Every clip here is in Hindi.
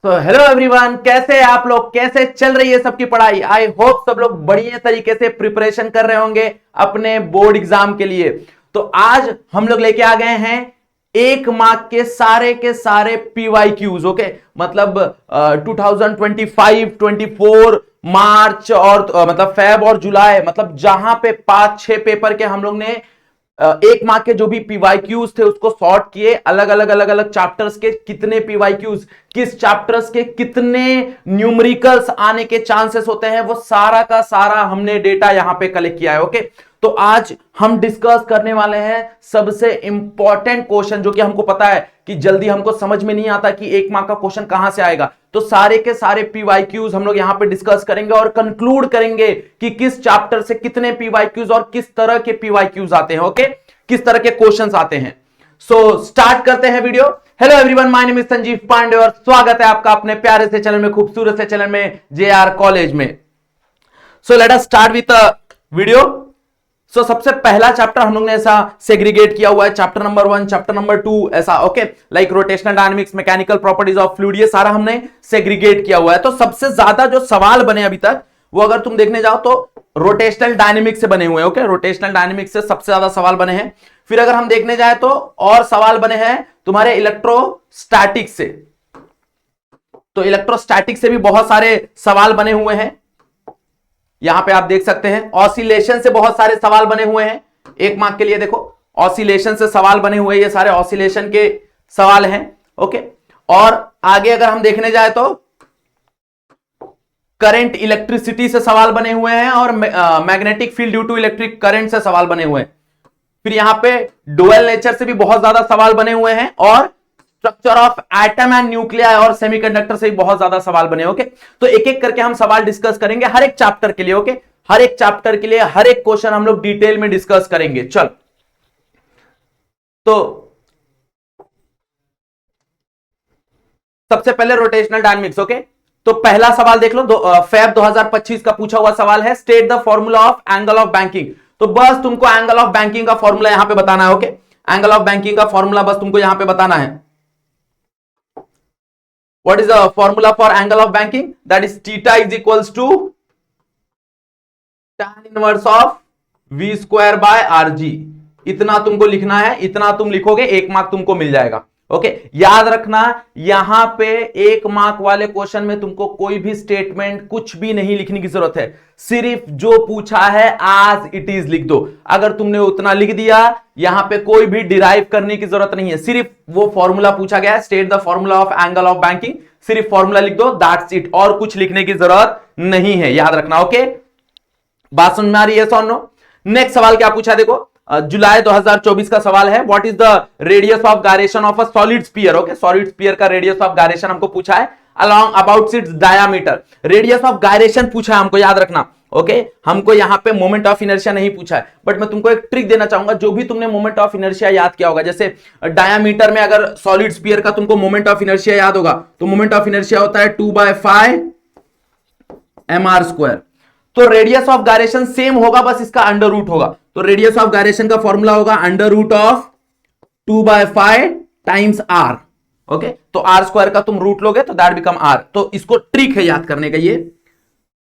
तो हेलो एवरीवन, कैसे हैं आप लोग? कैसे चल रही है सबकी पढ़ाई? आई होप सब लोग बढ़िया तरीके से प्रिपरेशन कर रहे होंगे अपने बोर्ड एग्जाम के लिए। तो आज हम लोग लेके आ गए हैं 1 मार्क के सारे PYQs। ओके, मतलब 2025, 24 मार्च और मतलब फेब और जुलाई, मतलब जहां पे 5-6 पेपर के हम लोग ने 1 मार्क के जो भी PYQs थे उसको सॉर्ट किए। अलग अलग चैप्टर्स के कितने PYQs, किस चैप्टर्स के कितने न्यूमेरिकल्स आने के चांसेस होते हैं, वो सारा का सारा हमने डेटा यहां पे कलेक्ट किया है। ओके, तो आज हम डिस्कस करने वाले हैं सबसे इंपॉर्टेंट क्वेश्चन, जो कि हमको पता है कि जल्दी हमको समझ में नहीं आता कि 1 मार्क का क्वेश्चन कहां से आएगा। तो सारे के सारे PYQs हम लोग यहां पे डिस्कस करेंगे और कंक्लूड करेंगे कि किस चैप्टर से कितने PYQs और किस तरह के PYQs आते हैं। ओके, किस तरह के क्वेश्चंस आते हैं। सो स्टार्ट करते हैं video. Hello everyone, my name is Sanjeev Pandey और स्वागत है आपका अपने प्यारे से चैनल में, खूबसूरत से चैनल में, JR कॉलेज में। So let us start with video. So सबसे पहला चैप्टर हम लोग ने ऐसा सेग्रीगेट किया हुआ है, चैप्टर नंबर 1, चैप्टर नंबर 2, ऐसा। Okay, like rotational dynamics, mechanical properties of fluid, ये सारा हमने सेग्रीगेट किया हुआ है। तो सबसे ज्यादा जो सवाल बने अभी तक, वो अगर तुम देखने जाओ तो रोटेशनल डायनामिक्स से बने हुए हैं। ओके, रोटेशनल डायनामिक्स से सबसे ज्यादा सवाल बने हैं। फिर अगर हम देखने जाए तो और सवाल बने हैं तुम्हारे इलेक्ट्रोस्टैटिक से। तो इलेक्ट्रोस्टैटिक से भी बहुत सारे सवाल बने हुए हैं। यहां पे आप देख सकते हैं ऑसिलेशन से बहुत सारे सवाल बने हुए हैं 1 मार्क के लिए। देखो, ऑसिलेशन से सवाल बने हुए, ये सारे ऑसिलेशन के सवाल हैं। ओके, और आगे अगर हम देखने जाए तो करंट इलेक्ट्रिसिटी से सवाल बने हुए हैं और magnetic field due to electric current से सवाल बने हुए हैं। फिर यहां पे डुअल नेचर से भी बहुत ज्यादा सवाल बने हुए हैं और structure of atom and nuclear और सेमीकंडक्टर से भी बहुत ज्यादा सवाल बने। ओके, तो एक एक करके हम सवाल डिस्कस करेंगे हर एक चैप्टर के लिए। ओके, हर एक चैप्टर के लिए हर एक क्वेश्चन हम लोग डिटेल में डिस्कस करेंगे। चल, तो सबसे पहले रोटेशनल डायनामिक्स। ओके, तो पहला सवाल देख लो, फेब 2025 का पूछा हुआ सवाल है, state the formula of angle of banking. तो बस तुमको एंगल ऑफ बैंकिंग का फॉर्मूला यहां पे बताना है। ओके, एंगल ऑफ बैंकिंग का फॉर्मूला बस तुमको यहां पे बताना है। What is the formula for angle of banking? That is theta is equals to tan inverse of v square by rg। इतना तुमको लिखना है, इतना तुम लिखोगे 1 मार्क तुमको मिल जाएगा। ओके, याद रखना, यहां पे 1 मार्क वाले क्वेश्चन में तुमको कोई भी स्टेटमेंट, कुछ भी नहीं लिखने की जरूरत है। सिर्फ जो पूछा है एज इट इज लिख दो। अगर तुमने उतना लिख दिया, यहां पे कोई भी डिराइव करने की जरूरत नहीं है। सिर्फ वो फॉर्मूला पूछा गया है, state the formula of angle of banking, सिर्फ फॉर्मूला लिख दो, दैट्स इट, और कुछ लिखने की जरूरत नहीं है। याद रखना। ओके, बात समझ में आ रही है? So no. नेक्स्ट सवाल क्या पूछा, देखो, जुलाई 2024 का सवाल है, what is the radius of gyration of a solid sphere. Okay, solid sphere का रेडियस ऑफ गायरेशन हमको पूछा है, along about it's diameter. Radius of gyration पूछा है हमको, याद रखना। ओके, हमको यहां पे मोमेंट ऑफ इनर्शिया नहीं पूछा है, बट मैं तुमको एक ट्रिक देना चाहूंगा। जो भी तुमने मोमेंट ऑफ इनर्शिया याद किया होगा, जैसे डायामीटर में अगर सॉलिड स्फीयर का तुमको मोमेंट ऑफ इनर्शिया याद होगा, तो मोमेंट ऑफ इनर्शिया होता है 2/5 mr²। तो रेडियस ऑफ गायरेशन सेम होगा, बस इसका अंडर रूट होगा। तो रेडियस ऑफ गायरेशन का फॉर्मूला होगा under root of 2/5 times r। Okay, तो r² का तुम रूट लोगे तो दैट बिकम r। तो इसको ट्रिक है याद करने का ये।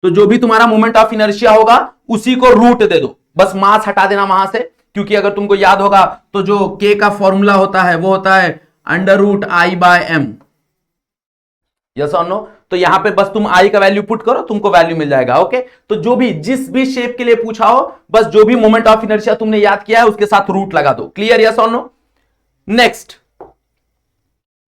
तो जो भी तुम्हारा मोमेंट ऑफ इनर्शिया होगा उसी को रूट दे दो, बस मास हटा देना वहां से, क्योंकि अगर तुमको याद होगा तो जो k का फॉर्मूला होता है वो होता है अंडर रूट I/m। यस और नो? तो यहां पे बस तुम I का वैल्यू पुट करो, तुमको वैल्यू मिल जाएगा। ओके, तो जो भी जिस भी शेप के लिए पूछा हो, बस जो भी मोमेंट ऑफ इनर्शिया तुमने याद किया है उसके साथ रूट लगा दो। क्लियर? यस और no? Next,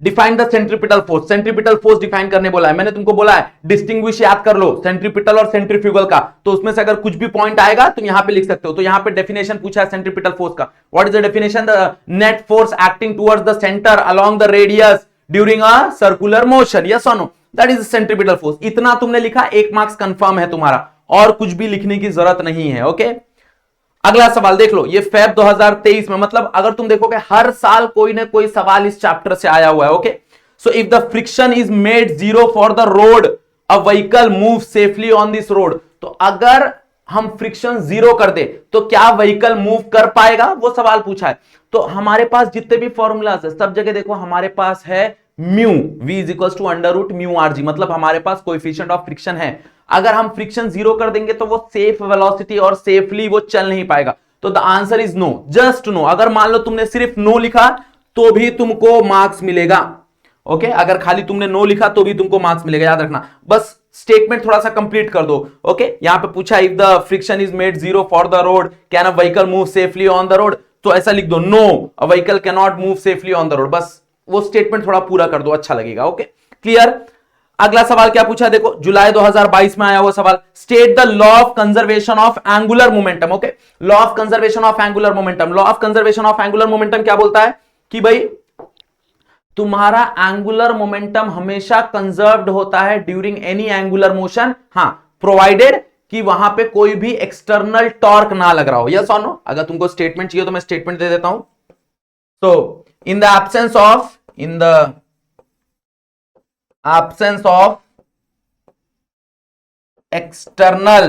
define the centripetal force. Centripetal force define करने बोला है, मैंने तुमको बोला है डिस्टिंग्विश याद कर लो सेंट्रीपिटल और सेंट्रीफ्यूगल का। तो उसमें से अगर कुछ भी पॉइंट आएगा तुम यहां पे लिख सकते हो। तो यहां पे डेफिनेशन पूछा है सेंट्रीपिटल फोर्स का। What is the definition? The net force acting towards the centre along the radius during a circular motion. Yes और no? That is centripetal force. इतना तुमने लिखा, 1 मार्क्स कंफर्म है तुम्हारा, और कुछ भी लिखने की जरूरत नहीं है। ओके, अगला सवाल देख लो, ये फेब 2023 में, मतलब अगर तुम देखोगे हर साल कोई ना कोई सवाल इस चैप्टर से आया हुआ है। Okay, so if the friction is made 0 for the road, a vehicle move safely on this road. तो अगर हम फ्रिक्शन 0 कर दे तो क्या व्हीकल मूव कर पाएगा, वो सवाल पूछा है। तो हमारे पास जितने भी फॉर्मूलाज है सब जगह देखो हमारे पास है mu, v is equal to under root mu R G, मतलब हमारे पास कोएफिशिएंट ऑफ फ्रिक्शन है। अगर हम फ्रिक्शन 0 कर देंगे तो वो सेफ वेलोसिटी और सेफली वो चल नहीं पाएगा। तो the answer is no, just no. अगर मान लो तुमने सिर्फ नो लिखा तो भी तुमको मार्क्स मिलेगा। ओके, अगर खाली तुमने नो लिखा तो भी तुमको मार्क्स मिलेगा, याद रखना। बस स्टेटमेंट थोड़ा सा कंप्लीट कर दो। ओके, यहां पे पूछा if the friction is made 0 for the road can a vehicle move safely on the road, तो ऐसा लिख दो, no a vehicle can not move safely on the road. बस वो स्टेटमेंट थोड़ा पूरा कर दो, अच्छा लगेगा। Okay, clear. अगला सवाल क्या पूछा, देखो जुलाई 2022 में आया हुआ सवाल, state the law of conservation of angular momentum. Okay, law of conservation of angular momentum. Law of conservation of angular momentum क्या बोलता है कि भाई तुम्हारा एंगुलर मोमेंटम हमेशा कंजर्व्ड होता है ड्यूरिंग एनी एंगुलर मोशन, हां प्रोवाइडेड कि वहां पे कोई भी एक्सटर्नल टॉर्क ना लग रहा हो। यस और नो। अगर तुमको स्टेटमेंट चाहिए तो मैं स्टेटमेंट दे देता हूं। तो in the absence of external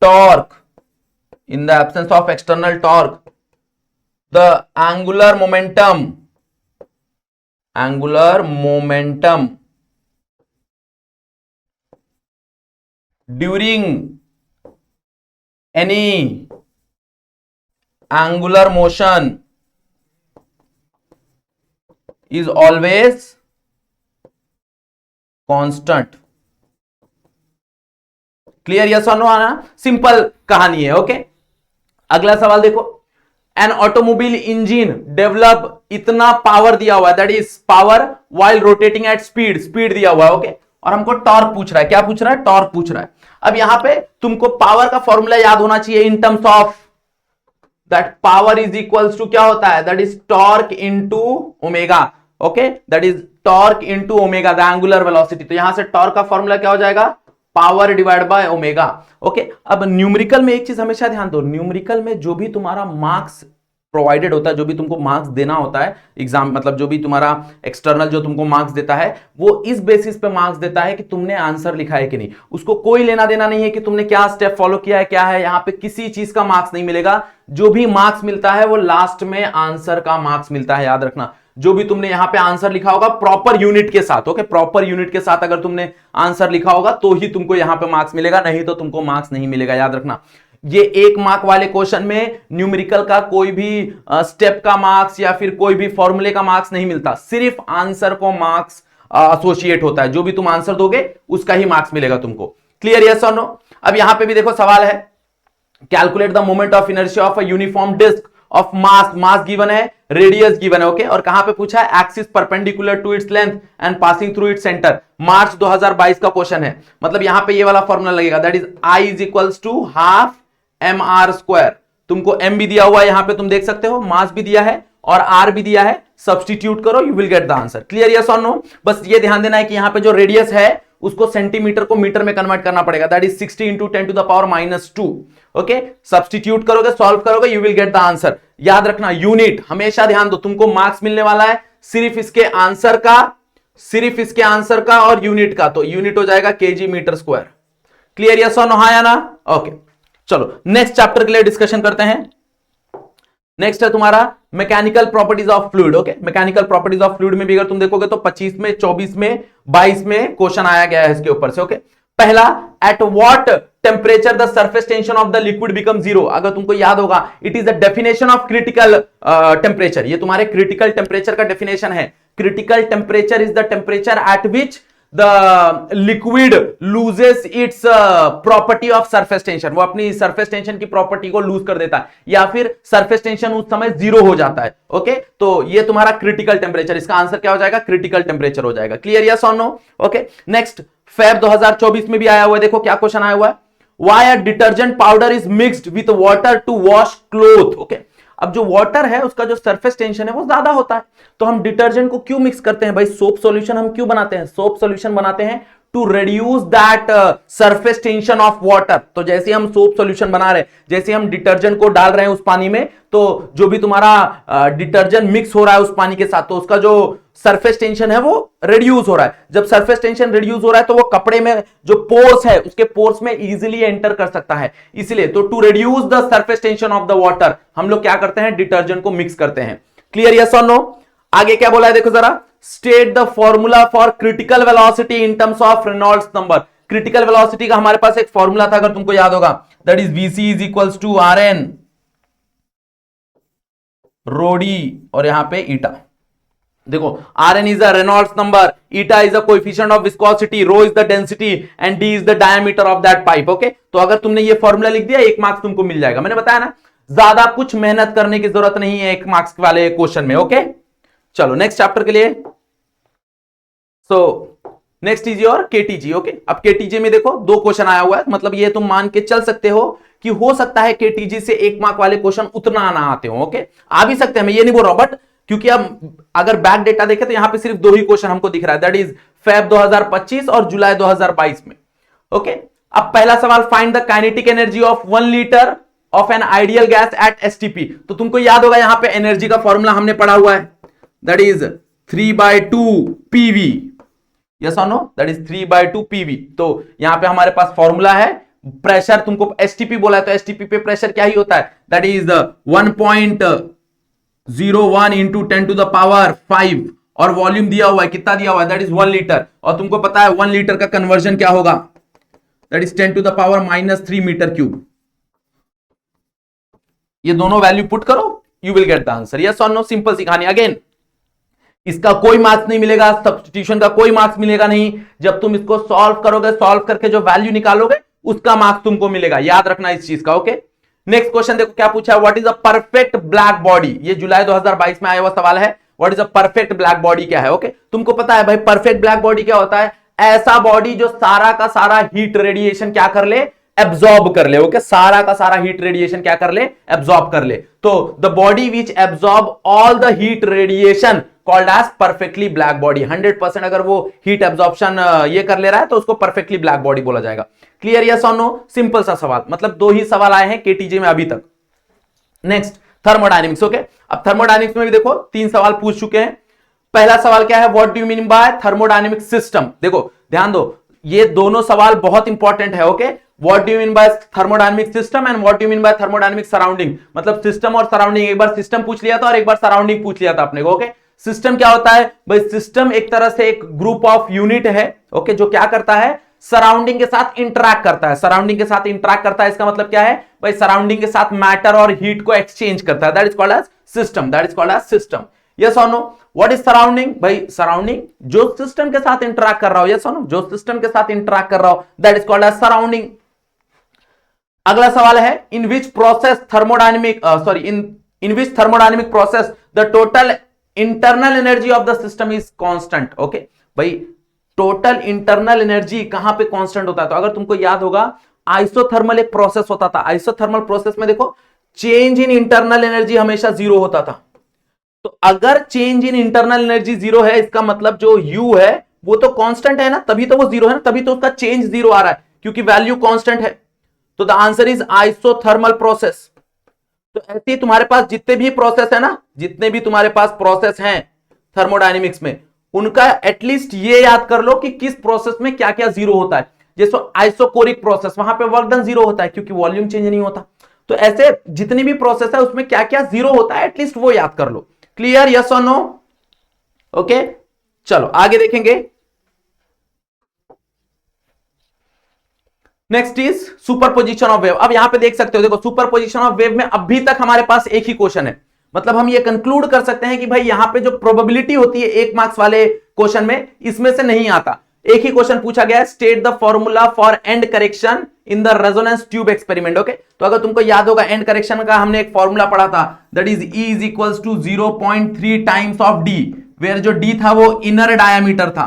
torque, in the absence of external torque, the angular momentum during any angular motion is always constant। Clear, yes और नो आना, सिंपल कहानी है। ओके, अगला सवाल देखो, एन ऑटोमोबाइल इंजन डेवलप, इतना पावर दिया हुआ है, that is power while rotating at speed, speed दिया हुआ है। ओके, और हमको टॉर्क पूछ रहा है, क्या पूछ रहा है, टॉर्क पूछ रहा है। अब यहां पे तुमको पावर का फॉर्मूला याद होना चाहिए in terms of that power is equals to क्या होता है, that is torque into omega. Okay, that is torque into omega the angular velocity. तो यहां से टॉर्क का फॉर्मूला क्या हो जाएगा, power divide by omega. Okay, अब न्यूमेरिकल में एक चीज हमेशा ध्यान दो, न्यूमेरिकल में जो भी तुम्हारा मार्क्स प्रोवाइडेड होता है, जो भी तुमको मार्क्स देना होता है एग्जाम, मतलब जो भी तुम्हारा एक्सटर्नल जो तुमको मार्क्स देता है, वो इस बेसिस पे मार्क्स देता है कि तुमने आंसर लिखा है कि नहीं। उसको कोई लेना देना नहीं है कि तुमने क्या स्टेप फॉलो किया है, क्या है। यहां पे किसी चीज का मार्क्स नहीं मिलेगा। जो भी मार्क्स मिलता है वो लास्ट में आंसर का मार्क्स मिलता है, याद रखना। जो भी तुमने यहां पे आंसर लिखा होगा प्रॉपर यूनिट के साथ, ओके, प्रॉपर यूनिट के साथ अगर तुमने आंसर लिखा होगा तो ही तुमको यहां पे मार्क्स मिलेगा, नहीं तो तुमको मार्क्स नहीं मिलेगा, याद रखना। ये 1 मार्क वाले क्वेश्चन में न्यूमेरिकल का कोई भी स्टेप का मार्क्स या फिर कोई भी फॉर्मूले का मार्क्स नहीं मिलता, सिर्फ आंसर को मार्क्स एसोसिएट होता है। जो भी तुम आंसर दोगे उसका ही मार्क्स मिलेगा तुमको। क्लियर, यस और नो। अब यहां पे भी देखो सवाल है, calculate the moment of inertia of a uniform disc of mass, mass given है, रेडियस गिवन है। ओके, और कहां पे पूछा है, axis perpendicular to its length and passing through its centre. March 2022 का क्वेश्चन है, मतलब यहां पे ये वाला फॉर्मूला लगेगा, that is I is equals to half M R square. तुमको एम भी दिया हुआ है यहां पे, तुम देख सकते हो, मास भी दिया है और आर भी दिया है, सब्स्टिट्यूट करो, you will get the answer. Clear, yes और नो। बस ये ध्यान देना है कि यहां पे जो रेडियस है उसको सेंटीमीटर को मीटर में कन्वर्ट करना पड़ेगा, that is 60 into 10 to the power -2। Okay, substitute करोगे, सॉल्व करोगे, you will get the answer. याद रखना, यूनिट हमेशा ध्यान दो, तुमको मार्क्स मिलने वाला है सिर्फ इसके आंसर का और यूनिट का, तो यूनिट हो जाएगा KG metre square. Clear, yes और नो, हाँ या ना। ओके, चलो नेक्स्ट चैप्टर के लिए डिस्कशन करते हैं। नेक्स्ट है तुम्हारा mechanical properties of fluid. Okay, mechanical properties of fluid में भी अगर तुम देखोगे तो 25 में, 24 में, 22 में क्वेश्चन आया गया है इसके ऊपर से। ओके, पहला, at what temperature the surface tension of the liquid become 0। अगर तुमको याद होगा, it is the definition of critical temperature. ये तुम्हारे क्रिटिकल टेम्परेचर का डेफिनेशन है। Critical temperature is the temperature at which the liquid loses it's property of surface tension. वो अपनी सरफेस टेंशन की प्रॉपर्टी को लूज कर देता है, या फिर सरफेस टेंशन उस समय 0 हो जाता है। ओके, तो ये तुम्हारा क्रिटिकल टेम्परेचर, इसका आंसर क्या हो जाएगा, क्रिटिकल टेम्परेचर हो जाएगा। क्लियर, यस और नो। ओके, नेक्स्ट, फेब 2024 में भी आया हुआ है, देखो क्या क्वेश्चन आया हुआ है, why a detergent powder is mixed with water to wash cloth. Okay, अब जो वाटर है उसका जो सरफेस टेंशन है वो ज्यादा होता है, तो हम डिटर्जेंट को क्यों मिक्स करते हैं भाई, सोप सॉल्यूशन हम क्यों बनाते हैं, सोप सॉल्यूशन बनाते हैं to reduce that surface tension of water. तो जैसे हम सोप सॉल्यूशन बना रहे हैं, जैसे हम डिटर्जेंट को डाल रहे हैं उस पानी में, तो जो भी तुम्हारा डिटर्जेंट मिक्स हो रहा है उस पानी के साथ, तो उसका जो सरफेस टेंशन है वो रिड्यूस हो रहा है। जब सरफेस टेंशन रिड्यूस हो रहा है तो वो कपड़े में जो पोर्स है उसके पोर्स में इजीली एंटर कर सकता है, इसलिए तो to reduce the surface tension of the water हम लोग क्या करते हैं, डिटर्जेंट को मिक्स करते हैं। क्लियर, यस और नो। आगे क्या बोला है देखो जरा, state the formula for critical velocity in terms of Reynolds number. Critical velocity का हमारे पास एक फॉर्मूला था, अगर तुमको याद होगा, that is VC is equals to R N rho D और यहां पे ईटा। देखो R N is a Reynolds number, eta is a coefficient of viscosity, rho is the density and D is the diameter of that pipe. Okay, तो अगर तुमने ये फॉर्मूला लिख दिया, 1 मार्क्स तुमको मिल जाएगा। मैंने बताया ना, ज्यादा कुछ मेहनत करने की जरूरत नहीं है 1 मार्क्स वाले क्वेश्चन में। ओके, चलो नेक्स्ट चैप्टर के लिए। So next is your KTG. Okay, अब केटीजी में देखो 2 क्वेश्चन आया हुआ है, मतलब ये तुम मान के चल सकते हो कि हो सकता है केटीजी से 1 मार्क वाले क्वेश्चन उतना ना आते हो। ओके, आ भी सकते हैं, मैं ये नहीं बोल रहा हूं, बट क्योंकि अब अगर बैक डेटा देखें तो यहां पे सिर्फ 2 ही क्वेश्चन हमको दिख रहा है, दैट इज फेब 2025 और जुलाई 2022 में। ओके, अब पहला सवाल, find the kinetic energy of 1 litre of an ideal gas at STP. तो तुमको याद होगा यहां पे एनर्जी का फॉर्मूला हमने पढ़ा हुआ है, दैट इज 3/2 पीवी। यस और नो, दैट इज 3/2 पीवी। तो यहां पे हमारे पास फॉर्मूला है, प्रेशर तुमको एसटीपी बोला है, तो एसटीपी पे प्रेशर क्या ही होता है, that is 1.01 into 10 to the power 5 और वॉल्यूम दिया हुआ है, कितना दिया हुआ है, दैट इज 1 लीटर। और तुमको पता है 1 लीटर का कन्वर्जन क्या होगा, that is 10 to the power -3 metre cube. ये दोनों वैल्यू पुट करो, you will get the answer. Yes और नो, सिंपल सी कहानी। अगेन इसका कोई मार्क्स नहीं मिलेगा, सब्स्टिट्यूशन का कोई मार्क्स मिलेगा नहीं, जब तुम इसको सॉल्व करोगे, सॉल्व करके जो वैल्यू निकालोगे उसका मार्क्स तुमको मिलेगा, याद रखना इस चीज का। ओके, नेक्स्ट क्वेश्चन देखो क्या पूछा है, what is a perfect black body. ये जुलाई 2022 में आया हुआ सवाल है, what is a perfect black body क्या है। ओके, तुमको पता है भाई परफेक्ट ब्लैक बॉडी क्या होता है, ऐसा बॉडी जो सारा का सारा हीट रेडिएशन क्या कर ले, एब्जॉर्ब कर ले। ओके, सारा का सारा हीट रेडिएशन क्या कर ले, एब्जॉर्ब कर ले। तो the body which absorb all the heat radiation called as perfectly black body. 100% अगर वो हीट एब्जॉर्प्शन ये कर ले रहा है तो उसको परफेक्टली ब्लैक बॉडी बोला जाएगा। क्लियर, यस और नो, सिंपल सा सवाल, मतलब 2 ही सवाल आए हैं केटीजे में अभी तक। Next thermodynamics. ओके, अब थर्मोडायनेमिक्स में भी देखो 3 सवाल पूछ चुके हैं। पहला सवाल क्या है, what do you mean bye thermodynamic system. देखो ध्यान दो, ये दोनों सवाल बहुत इंपॉर्टेंट है। Okay, what do you mean bye thermodynamic system and what do you mean bye thermodynamic surrounding. मतलब सिस्टम और सराउंडिंग, एक बार सिस्टम पूछ लिया था और एक बार सराउंडिंग पूछ लिया था अपने को। ओके, सिस्टम क्या होता है भाई, सिस्टम एक तरह से एक ग्रुप ऑफ यूनिट है, ओके, जो क्या करता है, सराउंडिंग के साथ इंटरैक्ट करता है। सराउंडिंग के साथ इंटरैक्ट करता है, इसका मतलब क्या है भाई, सराउंडिंग के साथ मैटर और हीट को एक्सचेंज करता है, that is called as system, that is called as system. Yes और नो, व्हाट इज सराउंडिंग भाई, सराउंडिंग जो सिस्टम के साथ इंटरैक्ट कर रहा हो, यस और नो, जो सिस्टम के साथ इंटरैक्ट कर रहा हो, that is called as surrounding. अगला सवाल है, in which process thermodynamic in which thermodynamic process the total internal energy of the system is constant. Okay भाई, टोटल इंटरनल एनर्जी कहां पे कांस्टेंट होता है, तो अगर तुमको याद होगा आइसोथर्मल एक प्रोसेस होता था, आइसोथर्मल प्रोसेस में देखो चेंज इन इंटरनल एनर्जी हमेशा 0 होता था। तो अगर चेंज इन इंटरनल एनर्जी 0 है, इसका मतलब जो U है वो तो कांस्टेंट है ना, तभी तो वो 0 है ना, तभी तो उसका चेंज 0 आ रहा है, क्योंकि वैल्यू कांस्टेंट है। तो the answer is isothermal process. तो ऐसे ही तुम्हारे पास जितने भी प्रोसेस है ना, जितने भी तुम्हारे पास प्रोसेस हैं थर्मोडायनेमिक्स में, उनका एटलीस्ट ये याद कर लो कि किस प्रोसेस में क्या क्या 0 होता है। जैसे आइसोकोरिक प्रोसेस, वहां पे वर्क डन 0 होता है क्योंकि वॉल्यूम चेंज नहीं होता। तो ऐसे जितनी भी प्रोसेस है उसमें क्या क्या 0 होता है, एटलीस्ट वो याद कर लो। क्लियर, यस और नो। ओके, चलो आगे देखेंगे। Next is superposition of wave. अब यहां पे देख सकते हो, देखो सुपरपोजिशन ऑफ वेव में अभी तक हमारे पास एक ही क्वेश्चन है, मतलब हम ये कंक्लूड कर सकते हैं कि भाई यहां पे जो प्रोबेबिलिटी होती है 1 मार्क्स वाले क्वेश्चन में, इसमें से नहीं आता। एक ही क्वेश्चन पूछा गया है, state the formula for and correction in the resonance tube experiment. Okay, तो अगर तुमको याद होगा एंड करेक्शन का हमने एक फॉर्मूला पढ़ा था, that is E is equals to 0.3 times of D, where जो D था वो इनर डायामीटर था।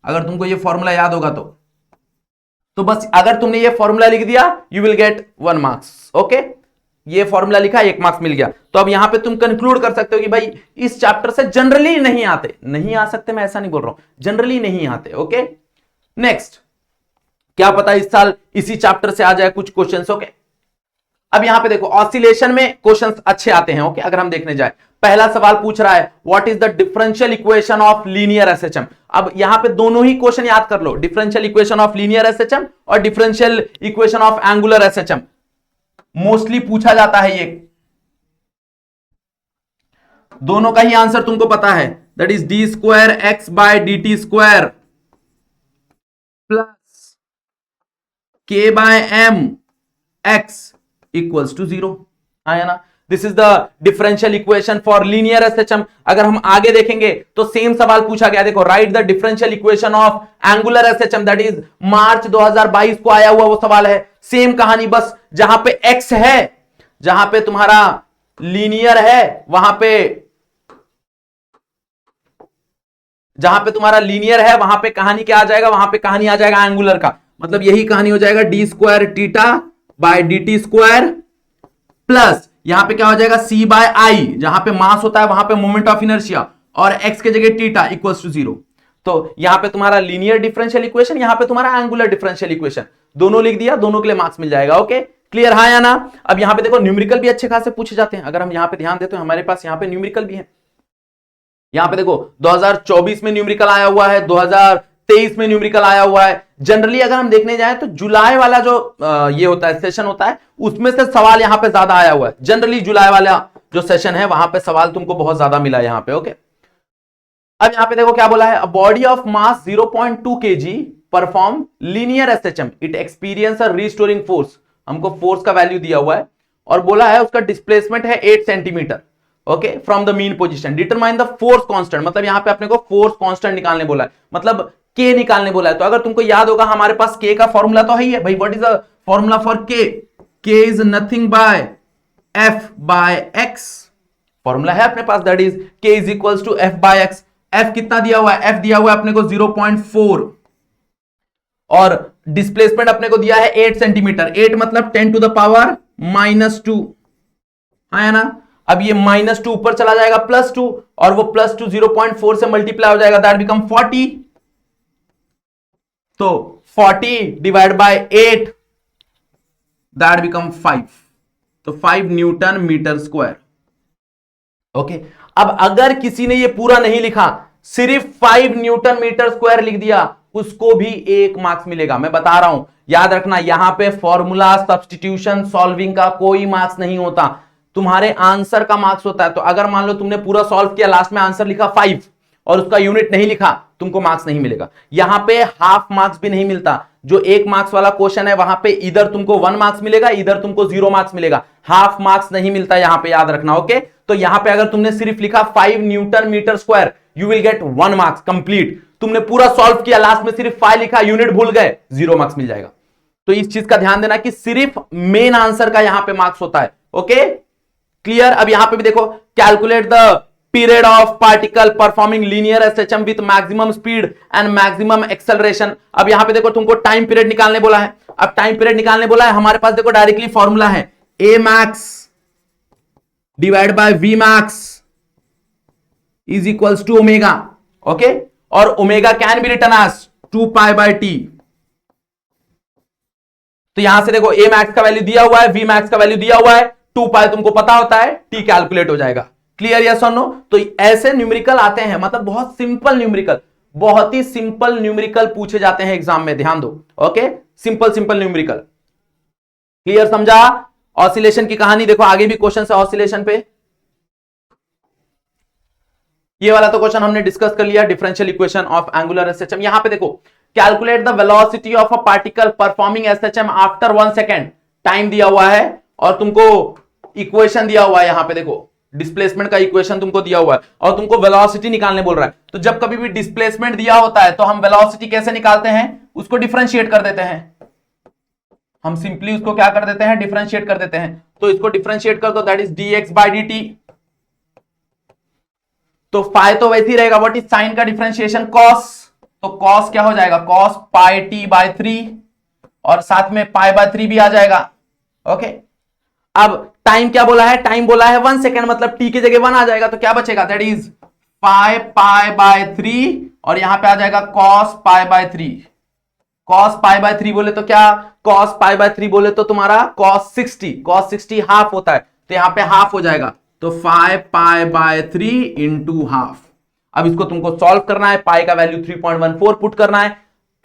अगर तुमको ये फॉर्मूला याद होगा तो बस अगर तुमने ये फॉर्मूला लिख दिया, you will get 1 marks. Okay, ये फॉर्मूला लिखा, 1 मार्क्स मिल गया। तो अब यहां पे तुम कंक्लूड कर सकते हो कि भाई इस चैप्टर से जनरली नहीं आते, नहीं आ सकते, मैं ऐसा नहीं बोल रहा हूं, जनरली नहीं आते। ओके, नेक्स्ट, क्या पता इस साल इसी चैप्टर से आ जाए कुछ क्वेश्चंस। ओके, अब यहां पे देखो ऑसिलेशन में क्वेश्चंस अच्छे आते हैं। ओके, अगर हम देखने जाए, पहला सवाल पूछ रहा है what is the differential equation of linear SHM. अब यहां पे दोनों ही क्वेश्चन याद कर लो, differential equation of linear SHM और differential equation of angular SHM mostly पूछा जाता है। ये दोनों का ही आंसर तुमको पता है, that is D square X by D T square plus K by M X equals to 0 आया ना। This is the differential equation for linear SHM. अगर हम आगे देखेंगे तो सेम सवाल पूछा गया, देखो write the differential equation of angular SHM, that is March 2022 को आया हुआ वो सवाल है। सेम कहानी, बस जहां पे एक्स है, जहां पे तुम्हारा लीनियर है, वहां पे जहां पे तुम्हारा लीनियर है वहां पे कहानी क्या आ जाएगा, वहां पे कहानी आ जाएगा एंगुलर का। मतलब यही कहानी हो जाएगा D square theta by D T square plus यहां पे क्या हो जाएगा सी बाय आई, जहां पे मास होता है वहां पे मोमेंट ऑफ इनर्शिया, और एक्स के जगह थीटा इक्वल्स टू 0। तो यहां पे तुम्हारा लीनियर डिफरेंशियल इक्वेशन, यहां पे तुम्हारा एंगुलर डिफरेंशियल इक्वेशन, दोनों लिख दिया, दोनों के लिए मार्क्स मिल जाएगा। ओके क्लियर, हाँ या ना। अब यहां पे देखो न्यूमेरिकल भी अच्छे खासे पूछे जाते हैं। अगर हम यहां पे ध्यान देते हैं हमारे पास यहां पे न्यूमेरिकल भी है। यहां पे देखो 2024 में न्यूमेरिकल आया हुआ है, 2023 में न्यूमेरिकल आया हुआ है। जनरली अगर हम देखने जाएं तो जुलाई वाला जो ये होता है सेशन होता है, उसमें से सवाल यहां पे ज्यादा आया हुआ है। जनरली जुलाई वाला जो सेशन है वहां पे सवाल तुमको बहुत ज्यादा मिला है यहां पे। ओके अब यहां पे देखो क्या बोला है, a body of mass 0.2 kg perform linear SHM, it experience a restoring force. हमको फोर्स का वैल्यू दिया हुआ है और बोला है उसका डिस्प्लेसमेंट है 8 centimetre. Okay from the mean position, determine the force constant, मतलब यहां पे अपने को फोर्स कांस्टेंट निकालने बोला है, मतलब के निकालने बोला है। तो अगर तुमको याद होगा हमारे पास के का फॉर्मूला तो है ही है भाई, what is the formula for K? K is nothing by F by X, formula है अपने पास, that is K is equals to F by X. F कितना दिया हुआ है? एफ दिया हुआ है अपने को 0.4 और डिस्प्लेसमेंट अपने को दिया है 8 सेंटीमीटर। 8 मतलब 10 टू द पावर -2 है ना। अब ये -2 ऊपर चला जाएगा +2 और वो +2 0.4 से मल्टीप्लाई हो जाएगा, दैट बिकम 40। तो 40 डिवाइड बाय 8 दैट बिकम 5, तो 5 न्यूटन मीटर स्क्वायर। ओके अब अगर किसी ने ये पूरा नहीं लिखा, सिर्फ 5 न्यूटन मीटर स्क्वायर लिख दिया, उसको भी 1 मार्क्स मिलेगा। मैं बता रहा हूं, याद रखना, यहां पे फॉर्मूला सब्स्टिट्यूशन सॉल्विंग का कोई मार्क्स नहीं होता, तुम्हारे आंसर का मार्क्स होता है। तो अगर मान लो तुमने पूरा सॉल्व किया, लास्ट में आंसर लिखा 5 और उसका यूनिट नहीं लिखा, तुमको मार्क्स नहीं मिलेगा। यहां पे हाफ मार्क्स भी नहीं मिलता। जो 1 मार्क्स वाला क्वेश्चन है वहां पे इधर तुमको 1 मार्क्स मिलेगा, इधर तुमको 0 मार्क्स मिलेगा, हाफ मार्क्स नहीं मिलता यहां पे, याद रखना। ओके तो यहां पे अगर तुमने सिर्फ लिखा 5 newton metre square, you will get 1 marks complete. तुमने पूरा सॉल्व किया, लास्ट में सिर्फ 5 लिखा, यूनिट भूल गए, 0 मार्क्स मिल जाएगा। तो इस चीज का ध्यान देना कि सिर्फ मेन आंसर का यहां पे मार्क्स होता है। Okay clear. अब यहां पे भी देखो, calculate the period of particle performing linear SHM with maximum speed and maximum acceleration. अब यहां पे देखो तुमको टाइम पीरियड निकालने बोला है। अब टाइम पीरियड निकालने बोला है, हमारे पास देखो डायरेक्टली फॉर्मूला है A max divide by V max is equals to omega. Okay और omega can be written as 2 pi by T. तो यहां से देखो ए मैक्स का वैल्यू दिया हुआ है, वी मैक्स का वैल्यू दिया हुआ है, 2 पाई तुमको पता होता है, टी कैलकुलेट हो जाएगा। क्लियर यस और नो। तो ऐसे न्यूमेरिकल आते हैं, मतलब बहुत सिंपल न्यूमेरिकल, बहुत ही सिंपल न्यूमेरिकल पूछे जाते हैं एग्जाम में, ध्यान दो। Okay simple simple numerical. Clear समझा। ऑसिलेशन की कहानी देखो, आगे भी क्वेश्चन है ऑसिलेशन पे। ये वाला तो क्वेश्चन हमने डिस्कस कर लिया, differential equation of angular SHM. यहां पे देखो, calculate the velocity of a particle performing SHM after 1 second. Time दिया हुआ है और तुमको इक्वेशन दिया हुआ है, यहां पे देखो डिस्प्लेसमेंट का इक्वेशन तुमको दिया हुआ है और तुमको वेलोसिटी निकालने बोल रहा है। तो जब कभी भी डिस्प्लेसमेंट दिया होता है तो हम वेलोसिटी कैसे निकालते हैं, उसको डिफरेंशिएट कर देते हैं। हम सिंपली उसको क्या कर देते हैं, डिफरेंशिएट कर देते हैं। तो इसको डिफरेंशिएट कर दो, that is dx by dt। तो फाई तो वैसे ही रहेगा, व्हाट इज साइन का डिफरेंशिएशन, cos। तो cos क्या हो जाएगा, cos पाई t by 3 और साथ में पाई by 3 भी आ जाएगा। ओके अब टाइम क्या बोला है, टाइम बोला है 1 सेकेंड, मतलब t की जगह 1 आ जाएगा, तो क्या बचेगा, दैट इज पाई बाय 3 और यहां पे आ जाएगा cos pi by 3। cos pi by 3 बोले तो क्या, cos पाई बाय 3 बोले तो तुम्हारा cos 60 हाफ होता है, तो यहां पे हाफ हो जाएगा, तो 5 पाई बाय 3 इंटू हाफ। अब इसको तुमको सॉल्व करना है, पाई का वैल्यू 3.14 पुट करना है,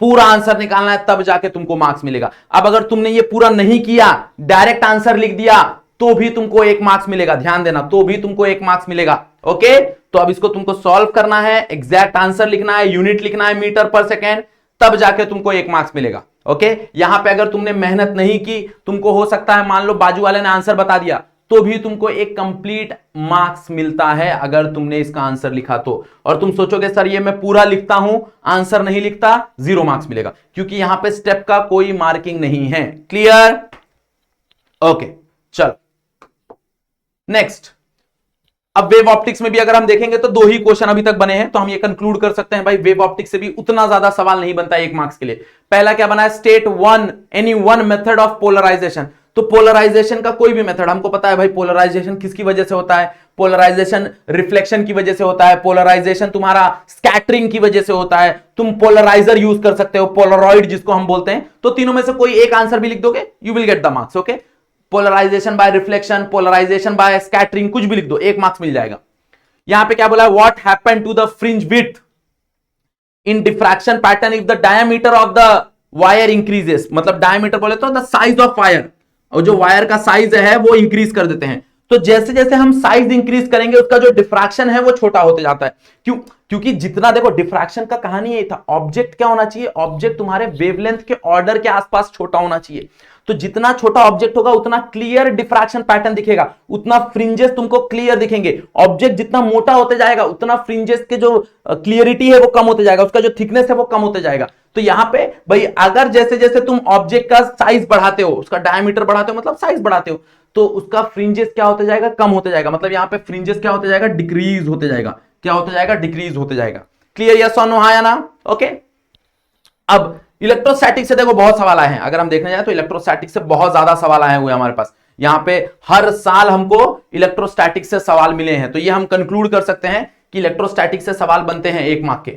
पूरा आंसर निकालना है, तब जाके तुमको मार्क्स मिलेगा। अब अगर तुमने ये पूरा नहीं किया, डायरेक्ट आंसर लिख दिया, तो भी तुमको 1 मार्क्स मिलेगा, ध्यान देना, तो भी तुमको 1 मार्क्स मिलेगा। ओके, तो अब इसको तुमको सॉल्व करना है, एग्जैक्ट आंसर लिखना है, यूनिट लिखना है मीटर पर सेकेंड, तब जाके तुमको 1 मार्क्स मिलेगा। ओके, यहां पे अगर तुमने मेहनत नहीं की, तुमको हो सकता है मान लो बाजू वाले ने आंसर बता दिया, तो भी तुमको एक कंप्लीट मार्क्स मिलता है अगर तुमने इसका आंसर लिखा तो। और तुम सोचोगे सर ये मैं पूरा लिखता हूं, आंसर नहीं लिखता, 0 मार्क्स मिलेगा, क्योंकि यहां पे स्टेप का कोई मार्किंग नहीं है। क्लियर? ओके, चलो नेक्स्ट। अब वेव ऑप्टिक्स में भी अगर हम देखेंगे तो 2 ही क्वेश्चन अभी तक बने हैं, तो हम ये कंक्लूड कर सकते हैं भाई वेव ऑप्टिक्स से भी उतना ज्यादा सवाल नहीं बनता 1 मार्क्स के लिए। पहला क्या बना है, state one any one method of polarization. तो पोलराइजेशन का कोई भी मेथड, हमको पता है भाई पोलराइजेशन किसकी वजह से होता है, पोलराइजेशन रिफ्लेक्शन की वजह से होता है, पोलराइजेशन तुम्हारा स्कैटरिंग की वजह से होता है, तुम पोलराइजर यूज कर सकते हो, पोलरॉइड जिसको हम बोलते हैं। तो तीनों में से कोई एक आंसर भी लिख दोगे, you will get the marks. Okay, polarization by reflection, polarization by scattering, कुछ भी लिख दो, 1 मार्क्स मिल जाएगा। यहां पे क्या बोला है, what happened to the fringe width in diffraction pattern if the diameter of the wire increases. मतलब डायमीटर बोले तो द साइज ऑफ वायर, और जो वायर का साइज है वो इंक्रीज कर देते हैं। तो जैसे जैसे हम साइज इंक्रीज करेंगे उसका जो डिफ्रैक्शन है वो छोटा होते जाता है। क्यों? क्योंकि जितना, देखो डिफ्रैक्शन का कहानी यही था, ऑब्जेक्ट क्या होना चाहिए, ऑब्जेक्ट तुम्हारे वेवलेंथ के ऑर्डर के आसपास छोटा होना चाहिए। तो जितना छोटा ऑब्जेक्ट होगा उतना क्लियर डिफ्रैक्शन पैटर्न दिखेगा, उतना फ्रिंजेस तुमको क्लियर दिखेंगे। ऑब्जेक्ट जितना मोटा होते जाएगा उतना फ्रिंजेस के जो क्लियरिटी है वो कम होते जाएगा, उसका जो थिकनेस है वो कम होते जाएगा। तो यहां पे भाई अगर जैसे जैसे तुम ऑब्जेक्ट का साइज बढ़ाते हो, उसका डायमीटर बढ़ाते हो, मतलब साइज बढ़ाते हो, तो उसका फ्रिंजेस क्या होते जाएगा, कम होते जाएगा। मतलब यहां पे फ्रिंजेस क्या होते जाएगा, डिक्रीज होते जाएगा। क्या होते जाएगा, डिक्रीज होते जाएगा। क्लियर, यस और नो, हाँ या ना? ओके, अब इलेक्ट्रोस्टैटिक से देखो बहुत सवाल आए हैं, अगर हम देखने जाए तो इलेक्ट्रोस्टैटिक से बहुत ज्यादा सवाल आए हुए हमारे पास। यहां पे हर साल हमको इलेक्ट्रोस्टैटिक से सवाल मिले हैं, तो ये हम कंक्लूड कर सकते हैं कि इलेक्ट्रोस्टैटिक से सवाल बनते हैं 1 मार्क के।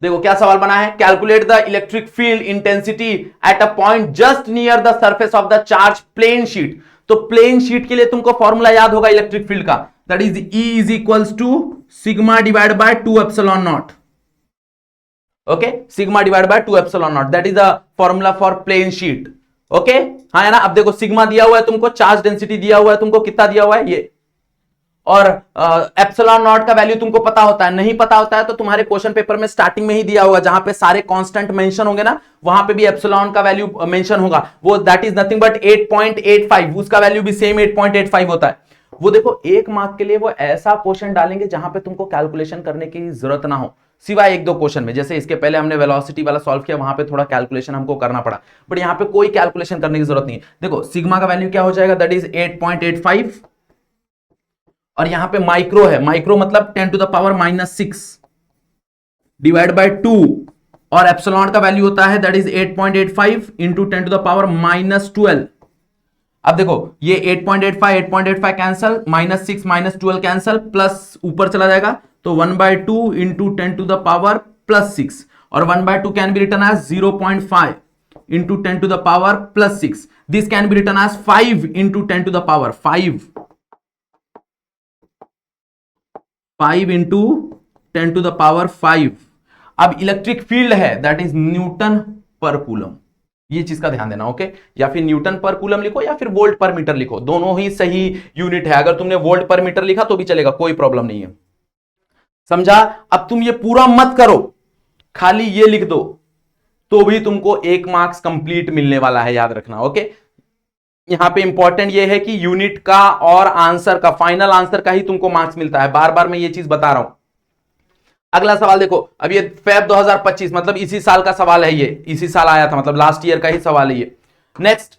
देखो क्या सवाल बना है, calculate the electric field intensity at a point just near the surface of the charge plane sheet. तो प्लेन शीट के लिए तुमको फॉर्मूला याद होगा इलेक्ट्रिक फील्ड का, that is E is equals to sigma divide by 2 epsilon naught. Okay, sigma divide by 2 epsilon naught, that is the formula for plane sheet. Okay, हाँ है ना? अब देखो सिग्मा दिया हुआ है तुमको, चार्ज डेंसिटी दिया हुआ है तुमको, कितना दिया हुआ है ये, और एप्सिलॉन नॉट का वैल्यू तुमको पता होता है। नहीं पता होता है तो तुम्हारे क्वेश्चन पेपर में स्टार्टिंग में ही दिया होगा, जहां पे सारे कांस्टेंट मेंशन होंगे ना, वहां पे भी एप्सिलॉन का वैल्यू मेंशन होगा, वो दैट इज नथिंग बट 8.85, उसका वैल्यू भी सेम 8.85 होता है। वो देखो 1 मार्क के लिए वो ऐसा क्वेश्चन डालेंगे जहां पे तुमको कैलकुलेशन करने की जरूरत ना हो, सिवाय 1-2 क्वेश्चन में। जैसे इसके पहले हमने वेलोसिटी वाला सॉल्व किया, वहां पे थोड़ा कैलकुलेशन हमको करना पड़ा, बट यहां पे कोई कैलकुलेशन करने की जरूरत नहीं है। देखो सिग्मा का वैल्यू क्या हो जाएगा, दैट इज 8.85, और यहां पे माइक्रो है, माइक्रो मतलब 10 to the power -6 divide by 2, और एप्सिलॉन का वैल्यू होता है that is 8.85 into 10 to the power -12। अब देखो ये 8.85 कैंसल, -6 -12 कैंसल, प्लस ऊपर चला जाएगा तो 1/2 इंटू 10 टू द पावर +6, और 1/2 can be written as 0.5 into 10 to the power +6। This can be written as 5 into 10 to the power 5 into 10 to the power 5। अब इलेक्ट्रिक फील्ड है that is newton per coulomb, ये चीज का ध्यान देना। ओके, या फिर न्यूटन पर कूलम लिखो या फिर वोल्ट पर मीटर लिखो, दोनों ही सही यूनिट है। अगर तुमने वोल्ट पर मीटर लिखा तो भी चलेगा, कोई प्रॉब्लम नहीं है, समझा? अब तुम ये पूरा मत करो, खाली ये लिख दो तो भी तुमको 1 मार्क्स कंप्लीट मिलने वाला है, याद रखना। ओके, यहां पे इंपॉर्टेंट ये है कि यूनिट का और आंसर का, फाइनल आंसर का ही तुमको मार्क्स मिलता है, बार बार मैं ये चीज बता रहा हूं। अगला सवाल देखो, अब ये फेब 2025 मतलब इसी साल का सवाल है, ये इसी साल आया था, मतलब लास्ट ईयर का ही सवाल है ये। Next,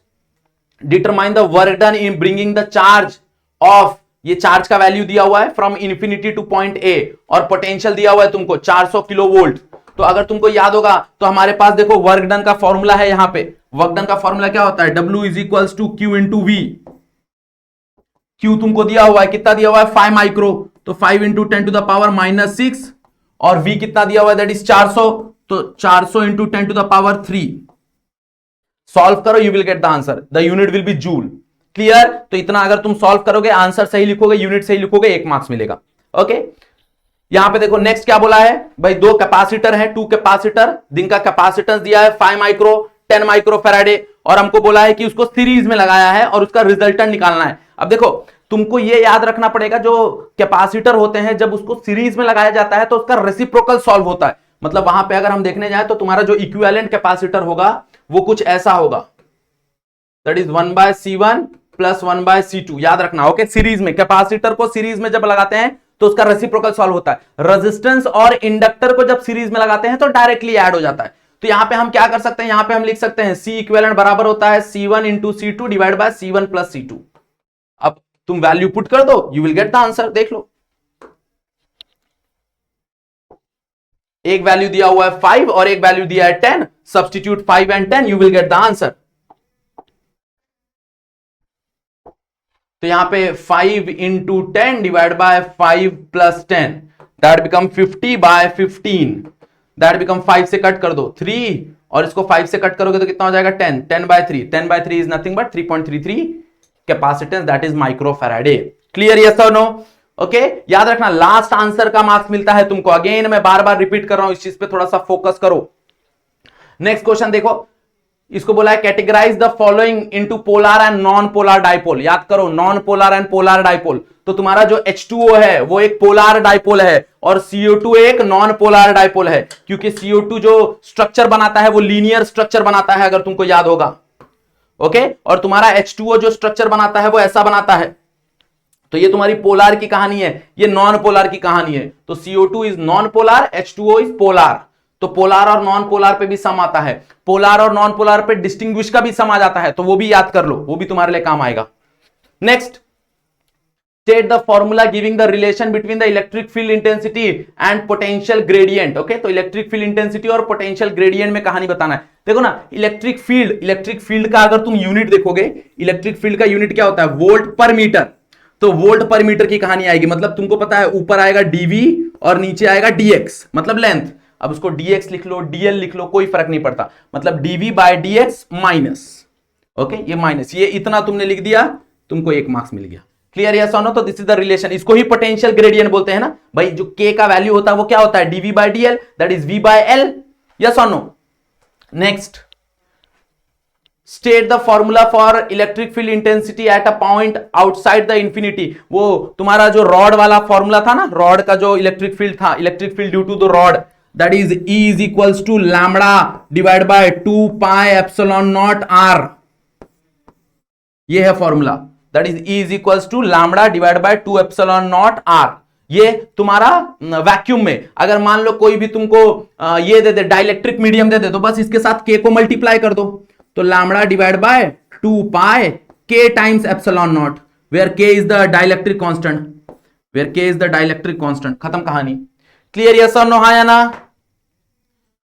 determine the work done in bringing the charge of, ये चार्ज का वैल्यू दिया हुआ है from infinity two point A, और पोटेंशियल दिया हुआ है तुमको 400 किलो वोल्ट। तो अगर तुमको याद होगा तो हमारे पास देखो वर्क डन का फॉर्मूला है, यहां पे वर्क डन का फॉर्मूला क्या होता है, W is equals to Q into V। Q तुमको दिया हुआ है, कितना दिया हुआ है, 5 माइक्रो, तो 5 इंटू 10 टू द पावर -6, और V कितना दिया हुआ है, दैट इज 400, तो 400 into 10 to the power 3। Solve करो, you will get the answer, the unit will be joule. Clear? तो इतना अगर तुम सॉल्व करोगे, आंसर सही लिखोगे, यूनिट सही लिखोगे, 1 मार्क्स मिलेगा। ओके, यहां पे देखो नेक्स्ट क्या बोला है भाई, 2 कैपेसिटर है, 2 कैपेसिटर, जिनका कैपेसिटेंस दिया है 5 माइक्रो 10 माइक्रो फैराडे, और हमको बोला है कि उसको सीरीज में लगाया है और उसका रिजल्टेंट निकालना है। अब देखो तुमको ये याद रखना पड़ेगा, जो कैपेसिटर होते हैं जब उसको सीरीज में लगाया जाता है तो उसका रेसिप्रोकल सॉल्व होता है। मतलब वहां पे अगर हम देखने जाए तो तुम्हारा जो इक्विवेलेंट कैपेसिटर होगा वो कुछ ऐसा होगा, that is 1/C1 plus 1/C2, याद रखना। ओके, सीरीज में कैपेसिटर को सीरीज में जब लगाते हैं तो उसका रेसिप्रोकल सॉल्व होता है। रेजिस्टेंस और इंडक्टर को जब सीरीज में लगाते हैं तो डायरेक्टली ऐड हो जाता है। तो यहां पे हम क्या कर सकते हैं, यहां पे हम लिख सकते हैं C इक्विवेलेंट बराबर होता है C1 into C2 divide by C1 plus C2। अब तुम वैल्यू पुट कर दो, you will get the answer. देख लो, एक वैल्यू दिया हुआ है 5 और एक वैल्यू दिया है 10, substitute 5 and 10, you will get the answer. तो यहां पे 5 into 10 divide by 5 plus 10, that become 50/15, that become 5 से कट कर दो 3, और इसको 5 से कट करोगे तो कितना हो जाएगा 10, 10/3, 10/3 is nothing but 3.33 capacitance, that is microfarad. Clear, yes और नो? ओके, याद रखना लास्ट आंसर का मार्क्स मिलता है तुमको। अगेन मैं बार बार रिपीट कर रहा हूं, इस चीज पे थोड़ा सा फोकस करो। नेक्स्ट क्वेश्चन देखो, इसको बोला है categorize the following into polar and non polar dipole. याद करो, non polar and polar dipole, तो तुम्हारा जो H2O है वो एक पोलर डाइपोल है और CO2 एक नॉन पोलर डाइपोल है, क्योंकि CO2 जो स्ट्रक्चर बनाता है वो लीनियर स्ट्रक्चर बनाता है, अगर तुमको याद होगा। ओके, और तुम्हारा H2O जो स्ट्रक्चर बनाता है वो ऐसा बनाता है। तो ये तुम्हारी पोलर की कहानी है, ये नॉन पोलर की कहानी है। तो CO2 is non polar, H2O is polar. तो पोलर और नॉन पोलर पे भी सम आता है, पोलर और नॉन पोलर पे डिस्टिंग्विश का भी सम आ जाता है, तो वो भी याद कर लो, वो भी तुम्हारे लिए काम आएगा। Next, state the formula giving the relation between the electric field intensity and potential gradient. Okay, तो इलेक्ट्रिक फील्ड इंटेंसिटी और पोटेंशियल ग्रेडियंट में कहानी बताना है। देखो ना, इलेक्ट्रिक फील्ड का अगर तुम यूनिट देखोगे, इलेक्ट्रिक फील्ड का यूनिट क्या होता है, वोल्ट पर मीटर। तो वोल्ट पर मीटर की कहानी आएगी, मतलब तुमको पता है ऊपर आएगा dV और नीचे आएगा dx, मतलब लेंथ। अब उसको dx लिख लो, dl लिख लो, कोई फर्क नहीं पड़ता, मतलब dV/dx माइनस। ओके, ये माइनस, ये इतना तुमने लिख दिया, तुमको 1 मार्क्स मिल गया। क्लियर, यस और नो? तो दिस इज द रिलेशन, इसको ही पोटेंशियल ग्रेडियंट बोलते हैं ना भाई। जो k का वैल्यू होता है वो क्या होता है, dV/dl, that is V/L। Yes और no? Next, state the formula for electric field intensity at a point outside the infinity. वो तुम्हारा जो रॉड वाला फॉर्मूला था ना, रॉड का जो इलेक्ट्रिक फील्ड था, electric field due to the rod, that is E is equals to lambda divide by 2πε0r। ये है formula, that is E is equals to lambda divide by 2πε0r। ये तुम्हारा वैक्यूम में अगर मान लो कोई भी तुमको ये दे दे, डाइलेक्ट्रिक मीडियम दे दे, तो बस इसके साथ k को मल्टीप्लाई कर दो, तो lambda divide by 2π k times ε0, where k is the dielectric constant, खत्म कहानी। क्लियर, यस और नो? हाँ या ना?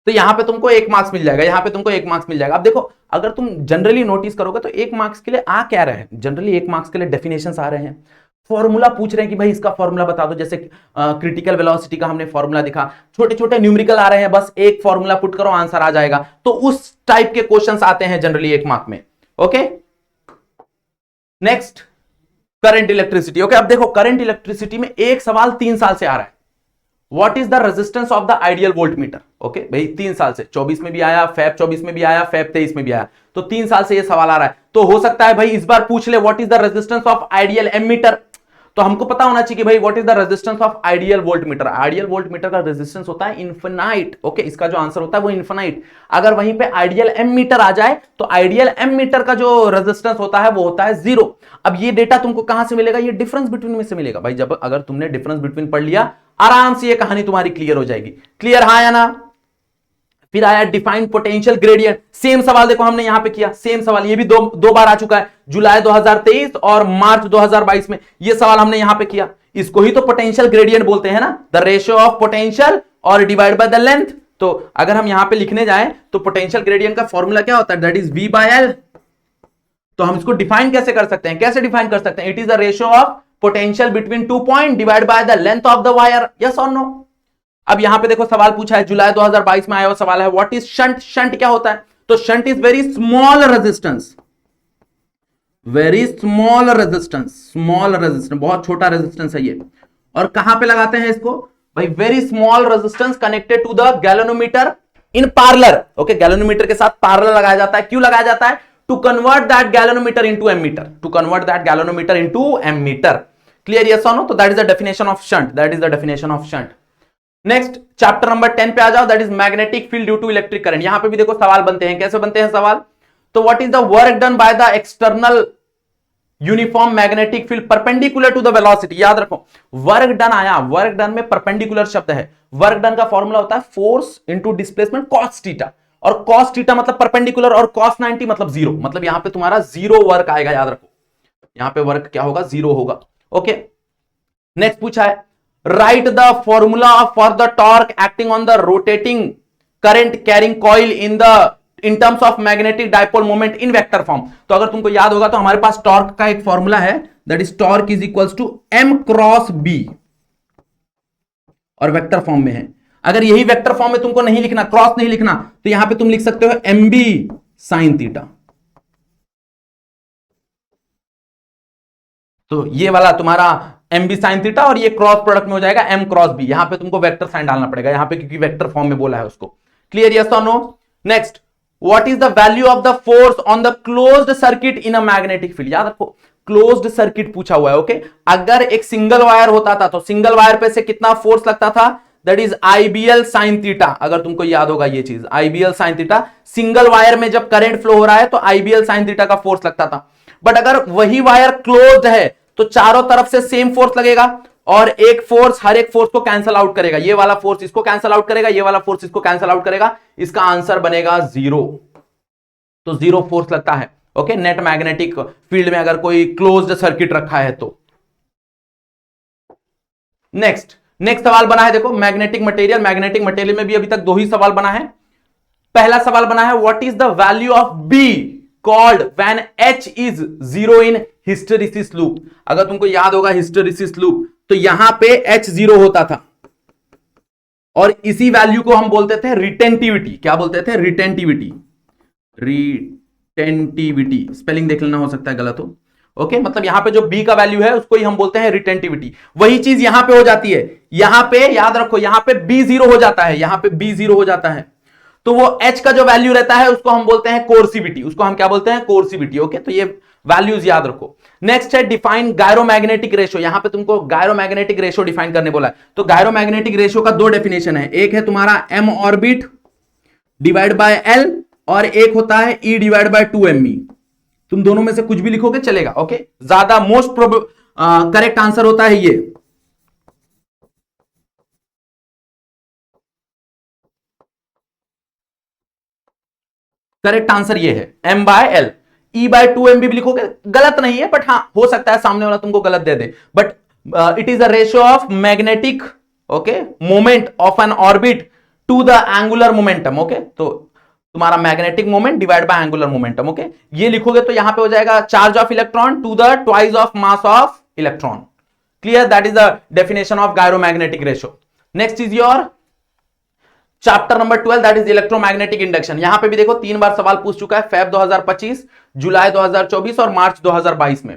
तो यहां पे तुमको 1 मार्क्स मिल जाएगा, यहां पे तुमको 1 मार्क्स मिल जाएगा। अब देखो, अगर तुम जनरली नोटिस करोगे तो 1 मार्क्स के लिए आ क्या रहे हैं, जनरली 1 मार्क्स के लिए डेफिनेशंस आ रहे हैं, फॉर्मूला पूछ रहे हैं कि भाई इसका फॉर्मूला बता दो। जैसे क्रिटिकल वेलोसिटी का हमने फॉर्मूला दिखा, छोटे छोटे न्यूमेरिकल आ रहे हैं, बस एक फॉर्मूला पुट करो, आंसर आ जाएगा। तो उस टाइप के क्वेश्चंस आते हैं जनरली 1 मार्क में। Okay, next, current electricity. Okay, अब देखो करंट इलेक्ट्रिसिटी में एक सवाल 3 साल से आ रहा है, what is the resistance of the ideal voltmeter. Okay भाई, 3 साल से, 24 में भी आया, फेब 24 में भी आया, फेब 23 में भी आया, तो 3 साल से ये सवाल आ रहा है। तो हो सकता है भाई इस बार पूछ ले what is the resistance of ideal ammeter. तो हमको पता होना चाहिए कि भाई what is the resistance of ideal voltmeter. Ideal voltmeter का रेजिस्टेंस होता है इनफिनाइट। ओके, इसका जो आंसर होता है वो इनफिनाइट। अगर वहीं पे आइडियल एमीटर आ जाए तो आइडियल एमीटर का जो रेजिस्टेंस होता है वो होता है 0। अब ये डेटा तुमको कहां से मिलेगा, ये डिफरेंस बिटवीन में से मिलेगा भाई। जब अगर तुमने डिफरेंस बिटवीन पढ़ लिया, आराम से ये कहानी तुम्हारी क्लियर हो जाएगी। क्लियर, हाँ या ना? फिर आया डिफाइन पोटेंशियल ग्रेडियंट। सेम सवाल देखो हमने यहां पे किया, सेम सवाल, ये भी दो बार आ चुका है, जुलाई 2023 और मार्च 2022 में ये सवाल हमने यहां पे किया। इसको ही तो पोटेंशियल ग्रेडियंट बोलते हैं ना, द रेशियो ऑफ पोटेंशियल और डिवाइड बाय द लेंथ। तो अगर हम यहां पे लिखने जाएं तो पोटेंशियल ग्रेडियंट का फॉर्मूला क्या होता है, दैट इज V/L। तो हम इसको डिफाइन कैसे कर सकते हैं, कैसे डिफाइन कर सकते हैं, it is the ratio of potential between 2 point divide by the length of the wire. Yes और नो? अब यहां पे देखो सवाल पूछा है, जुलाई 2022 में आया हुआ सवाल है, व्हाट इज शंट। शंट क्या होता है, तो shunt is very small resistance, very small resistance, बहुत छोटा रेजिस्टेंस है ये। और कहां पे लगाते हैं इसको भाई, very small resistance connected to the galvanometer in parallel. Okay, galvanometer के साथ पार्लर लगाया जाता है। क्यों लगाया जाता है, to convert that galvanometer into ammeter, to convert that galvanometer into ammeter. Clear, yes और नो? तो that is the definition of shunt, that is the definition of shunt. Next chapter number 10 पे आ जाओ, that is magnetic field due to electric current. यहां पे भी देखो सवाल बनते हैं, कैसे बनते हैं सवाल? तो what is the work done by the external uniform magnetic field perpendicular to the velocity. याद रखो, वर्क डन आया, वर्क डन में परपेंडिकुलर शब्द है। वर्क डन का फॉर्मूला होता है force into displacement cos theta, और कॉस थीटा मतलब परपेंडिकुलर, और कॉस 90 मतलब जीरो, मतलब यहां पे तुम्हारा जीरो वर्क आएगा। याद रखो, यहां पे वर्क क्या होगा? जीरो होगा। ओके, नेक्स्ट पूछा है, right the formula for the torque acting on the rotating current carrying coil in terms of magnetic dipole moment in vector form. तो अगर तुमको याद होगा तो हमारे पास टॉर्क का एक फॉर्मूला है, that is torque is equals to m cross b, और वेक्टर फॉर्म में है। अगर यही वेक्टर फॉर्म में तुमको नहीं लिखना, क्रॉस नहीं लिखना, तो यहां पे तुम लिख सकते हो mb साइन थीटा। तो ये वाला तुम्हारा mb साइन थीटा, और ये क्रॉस प्रोडक्ट में हो जाएगा m क्रॉस b। यहां पे तुमको वेक्टर साइन डालना पड़ेगा यहां पे, क्योंकि वेक्टर फॉर्म में बोला है उसको। क्लियर, यस और no? Next, what is the value of the force on the closed circuit in a magnetic field? याद रखो, क्लोज्ड सर्किट पूछा हुआ है। ओके, अगर एक सिंगल वायर होता था तो सिंगल वायर पे से कितना फोर्स लगता था? That is IBL sine theta. अगर तुमको याद होगा ये चीज, IBL sine theta, single wire में जब करंट फ्लो हो रहा है तो IBL साइन थीटा का फोर्स लगता था। बट अगर वही वायर क्लोज्ड है तो चारों तरफ से सेम फोर्स लगेगा, और एक फोर्स हर एक फोर्स को कैंसल आउट करेगा। ये वाला फोर्स इसको कैंसल आउट करेगा, ये वाला फोर्स इसको कैंसल आउट करेगा। इसका आंसर बनेगा जीरो। तो जीरो फोर्स लगता है। ओके, नेट मैग्नेटिक फील्ड में अगर कोई क्लोज्ड सर्किट रखा है तो। नेक्स्ट सवाल बना है, देखो मैग्नेटिक मटेरियल। मैग्नेटिक मटेरियल में भी अभी तक दो ही सवाल बना है। पहला सवाल बना है, what is the value of be called when H is zero in hysteresis loop. अगर तुमको याद होगा हिस्टेरिसिस लूप, तो यहां पे H जीरो होता था, और इसी वैल्यू को हम बोलते थे रिटेंटिविटी। क्या बोलते थे? रिटेंटिविटी। रिटेंटिविटी स्पेलिंग देख लेना, हो सकता है गलत हो। ओके, मतलब यहां पे जो B का वैल्यू है उसको ही हम बोलते हैं रिटेंटिविटी। वही चीज यहां पे हो जाती है, यहां पे याद रखो, यहां पे B जीरो हो जाता है, यहां पे B जीरो हो जाता है, तो वो H का जो वैल्यू रहता है उसको हम बोलते हैं कोर्सिविटी। उसको हम क्या बोलते हैं? कोर्सिविटी। ओके, तो ये वैल्यूज याद रखो। नेक्स्ट है डिफाइन गायरोमैग्नेटिक रेशो। यहां पे तुमको गायरोमैग्नेटिक रेशो डिफाइन करने बोला है। तो गायरोमैग्नेटिक रेशो का दो डेफिनेशन है, एक है तुम्हारा m orbit divide by L, और एक होता है E डिवाइड बाय 2me। तुम दोनों में से कुछ भी लिखोगे चलेगा। ओके, ज्यादा मोस्ट करेक्ट आंसर होता है ये। करेक्ट आंसर ये है m by L। E by 2m भी लिखोगे गलत नहीं है, बट हाँ हो सकता है सामने वाला तुमको गलत दे दे, but it is a ratio of magnetic okay moment of an orbit to the angular momentum. Okay, तो तुम्हारा magnetic moment divide by angular momentum. Okay, ये लिखोगे तो यहां पे हो जाएगा charge of electron to the twice of mass of electron. Clear, that is the definition of gyromagnetic ratio. Next is your chapter number 12, that is electromagnetic induction. यहां पे भी देखो 3 बार सवाल पूछ चुका है, फेब 2025, जुलाई 2024 और मार्च 2022 में।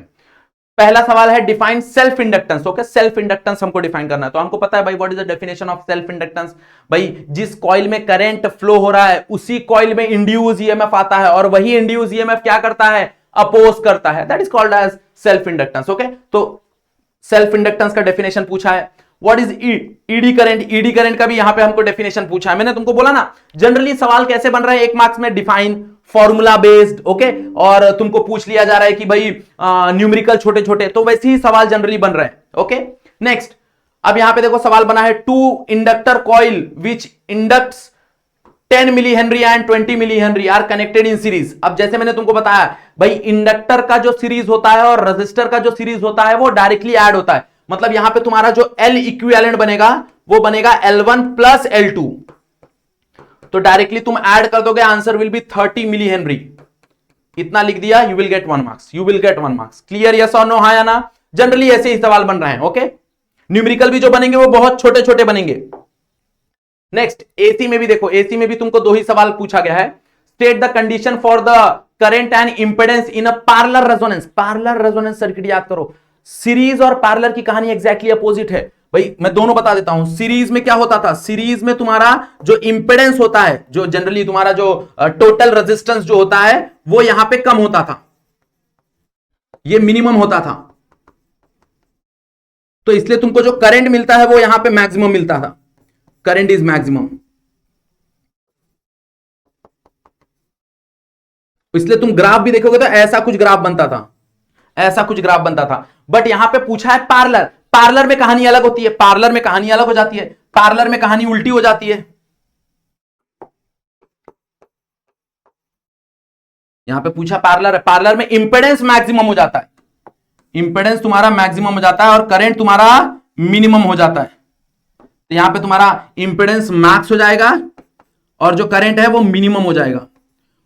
पहला सवाल है define self inductance. Okay, self inductance हमको डिफाइन करना है, तो हमको पता है भाई what is the definition of self inductance. भाई जिस कॉइल में करंट फ्लो हो रहा है उसी कॉइल में इंड्यूस ईएमएफ आता है, और वही इंड्यूस ईएमएफ क्या करता है? अपोज करता है, that is called as self inductance. Okay, तो सेल्फ इंडक्टेंस का डेफिनेशन पूछा है। What is eddy current? Eddy current का भी यहां पे हमको डेफिनेशन पूछा है। मैंने तुमको बोला ना जनरली सवाल कैसे बन रहा है, एक मार्क्स में डिफाइन फॉर्मूला बेस्ड। ओके, और तुमको पूछ लिया जा रहा है कि भाई न्यूमेरिकल छोटे छोटे, तो वैसे ही सवाल जनरली बन रहे हैं। ओके, नेक्स्ट अब यहां पे देखो सवाल बना है, two inductor coil which inducts 10 milli henry and 20 milli henry are connected in series. अब जैसे मैंने तुमको बताया भाई इंडक्टर का जो सीरीज होता है और रजिस्टर का जो सीरीज होता है वो डायरेक्टली ऐड होता है, मतलब यहां पे तुम्हारा जो L इक्विवेलेंट बनेगा वो बनेगा L1 प्लस L2, तो डायरेक्टली तुम ऐड कर दोगे, answer will be 30 milli henry. इतना लिख दिया, you will get 1 marks, you will get 1 marks. Clear, yes और नो? हाँ या ना? जनरली ऐसे ही सवाल बन रहे हैं। ओके, न्यूमेरिकल भी जो बनेंगे वो बहुत छोटे छोटे बनेंगे। नेक्स्ट एसी में भी देखो, एसी में भी तुमको दो ही सवाल पूछा गया है। State the condition for the current and impedance in a parallel resonance. Parallel resonance circuit याद करो, सीरीज और पैरेलल की कहानी एग्जैक्टली अपोजिट है भाई मैं दोनों बता देता हूं। सीरीज में क्या होता था, सीरीज में तुम्हारा जो इंपेडेंस होता है, जो जनरली तुम्हारा जो टोटल रेजिस्टेंस जो होता है वो यहां पे कम होता था, ये मिनिमम होता था, तो इसलिए तुमको जो करंट मिलता है वो यहां पे मैक्सिमम मिलता था, करंट इज मैक्सिमम। इसलिए तुम ग्राफ भी देखोगे तो ऐसा कुछ ग्राफ बनता था, ऐसा कुछ ग्राफ बनता था। बट यहां पे पूछा है पार्लर, पार्लर में कहानी अलग होती है, पार्लर में कहानी अलग हो जाती है, पार्लर में कहानी उल्टी हो जाती है। यहां पे पूछा पार्लर है, पार्लर में इंपेडेंस मैक्सिमम हो जाता है, इंपेडेंस तुम्हारा मैक्सिमम हो जाता है और करंट तुम्हारा मिनिमम हो जाता है। तो यहां पे तुम्हारा इंपेडेंस मैक्स हो जाएगा और जो करंट है वो मिनिमम हो जाएगा।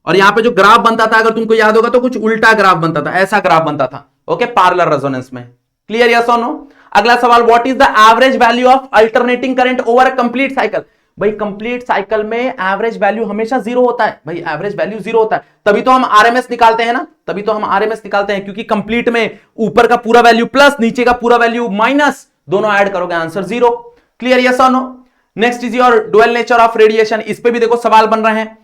और यहां पे जो ग्राफ बनता था, अगर तुमको याद होगा तो कुछ उल्टा ग्राफ बनता था, ऐसा ग्राफ बनता था। ओके, पार्लर रेजोनेंस में। क्लियर, यस और नो? अगला सवाल, what is the average value of alternating current over a complete cycle? भाई कंप्लीट साइकिल में एवरेज वैल्यू हमेशा जीरो होता है, भाई एवरेज वैल्यू जीरो होता है, तभी तो हम आरएमएस निकालते हैं ना, तभी तो हम आरएमएस निकालते हैं, क्योंकि कंप्लीट में ऊपर का पूरा वैल्यू प्लस नीचे का पूरा वैल्यू माइनस, दोनों ऐड करोगे आंसर जीरो। क्लियर, यस और no? Next is your dual nature of radiation. इस पे भी देखो सवाल बन रहे हैं,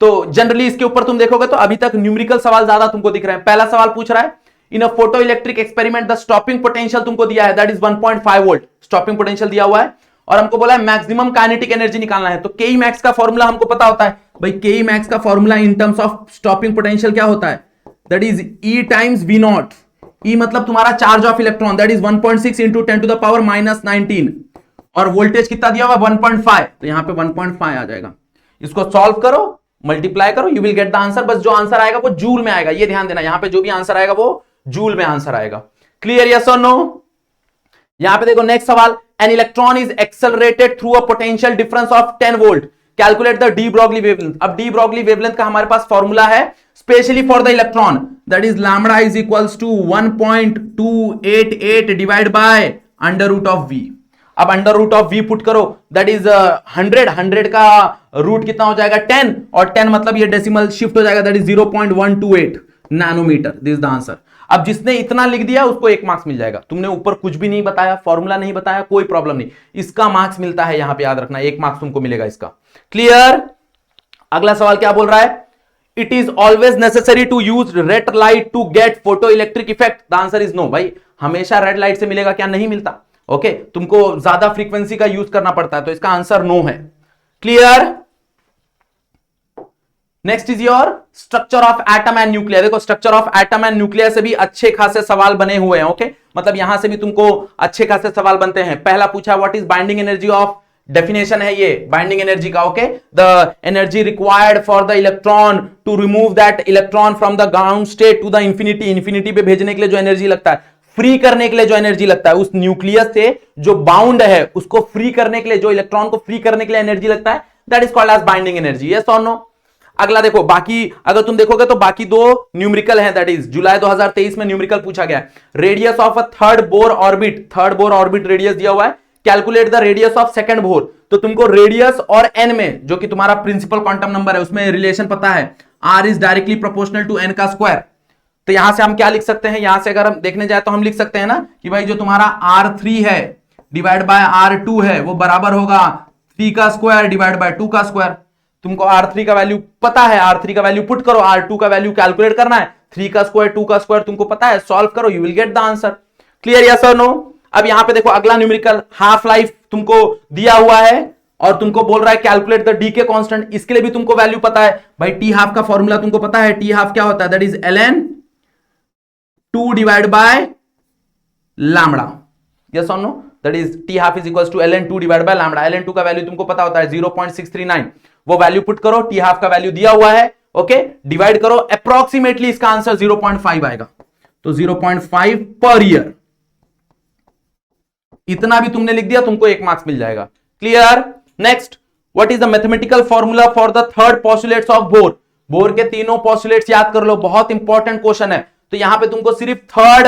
तो जनरली इसके ऊपर तुम देखोगे तो अभी तक न्यूमेरिकल सवाल ज्यादा तुमको दिख रहे हैं। पहला सवाल पूछ रहा है, in a photo electric experiment the stopping potential तुमको दिया है, that is 1.5 volt stopping potential दिया हुआ है, और हमको बोला है मैक्सिमम काइनेटिक एनर्जी निकालना है। तो के मैक्स का फॉर्मूला हमको पता होता है भाई, के मैक्स का formula in terms of stopping potential क्या होता है, that is E times V naught. E मतलब तुम्हारा charge of electron, that is 1.6 into 10 to the power -19, और वोल्टेज कितना दिया हुआ 1.5, तो यहां पे 1.5 आ जाएगा। इसको सॉल्व करो, मल्टीप्लाई करो, you will get the answer. बस जो आंसर आएगा वो जूल में आएगा, ये ध्यान देना, यहां पे जो भी आंसर आएगा वो जूल में आंसर आएगा। क्लियर, यस और नो? यहां पे देखो नेक्स्ट सवाल, an electron is accelerated through a potential difference of 10 volt, calculate the de Broglie wavelength. अब डी ब्रॉगली वेवलेंथ का हमारे पास फॉर्मूला है specially for the electron, that is lambda is equals to 1.288 divide by under root of V. अब under root of V put करो, दैट इज 100 का रूट कितना हो जाएगा 10, और 10 मतलब ये डेसिमल शिफ्ट हो जाएगा, that is 0.128 nanometre. This is the answer. अब जिसने इतना लिख दिया उसको 1 मार्क्स मिल जाएगा। तुमने ऊपर कुछ भी नहीं बताया, फॉर्मूला नहीं बताया, कोई प्रॉब्लम नहीं, इसका मार्क्स मिलता है, यहां पे याद रखना 1 मार्क्स तुमको मिलेगा इसका। क्लियर? अगला सवाल क्या बोल रहा है, it is always necessary to use red light to get photo electric effect? The answer is no. भाई हमेशा रेड लाइट से मिलेगा क्या? नहीं मिलता। ओके, तुमको ज्यादा फ्रीक्वेंसी का यूज करना पड़ता है, तो इसका आंसर नो है। Clear? Next is your structure of atom and nuclear. देखो structure of atom and nuclear से भी अच्छे खासे सवाल बने हुए हैं। ओके, मतलब यहां से भी तुमको अच्छे खासे सवाल बनते हैं। पहला पूछा what is binding energy of, definition है ये बाइंडिंग एनर्जी का। Okay, the energy required for the electron to remove that electron from the ground state to the infinity, infinity पे भेजने के लिए जो एनर्जी लगता है, फ्री करने के लिए जो एनर्जी लगता है, उस न्यूक्लियस से जो बाउंड है उसको फ्री करने के लिए, जो इलेक्ट्रॉन को फ्री करने के लिए एनर्जी लगता है, that is called as binding energy. Yes और नो? अगला देखो, बाकी अगर तुम देखोगे तो बाकी दो न्यूमेरिकल है, दैट इज जुलाई 2023 में न्यूमेरिकल पूछा गया है। Radius of a third Bohr orbit, third Bohr orbit radius दिया हुआ है, calculate the radius of second bore. तो तुमको रेडियस और एन में, जो कि तुम्हारा प्रिंसिपल क्वांटम नंबर है, उसमें रिलेशन पता है, R is directly proportional to N का स्क्वायर। तो यहां से हम क्या लिख सकते हैं, यहां से अगर हम देखने जाए तो हम लिख सकते हैं ना कि भाई जो तुम्हारा R3 है डिवाइड बाय R2 है वो बराबर होगा 3 का स्क्वायर डिवाइड बाय 2 का स्क्वायर। तुमको R3 का वैल्यू पता है, R3 का वैल्यू पुट करो, R2 का वैल्यू कैलकुलेट करना है, 3 का स्क्वायर 2 का स्क्वायर तुमको पता है, सॉल्व करो, you will get the answer. Clear, yes और नो? अब यहां पे देखो अगला न्यूमेरिकल, हाफ लाइफ तुमको दिया हुआ है और तुमको बोल रहा है कैलकुलेट द डी के कांस्टेंट। इसके लिए भी तुमको वैल्यू पता है भाई, टी हाफ का फॉर्मूला तुमको पता है, टी हाफ क्या होता है, that is ln 2 divide by lambda. Yes और no? That is T half is equals to ln 2 divide by lambda. ln 2 का वैल्यू तुमको पता होता है 0.639, वो वैल्यू पुट करो, टी हाफ का वैल्यू दिया हुआ है, ओके, डिवाइड करो, अप्रोक्सीमेटली इसका आंसर 0.5 आएगा, तो 0.5 पर ईयर। इतना भी तुमने लिख दिया, तुमको 1 मार्क्स मिल जाएगा। Clear? Next, what is the mathematical formula for the third postulates of bore? Bore के तीनों पोस्टुलेट्स याद कर लो, बहुत इंपॉर्टेंट क्वेश्चन है। तो यहां पे तुमको सिर्फ थर्ड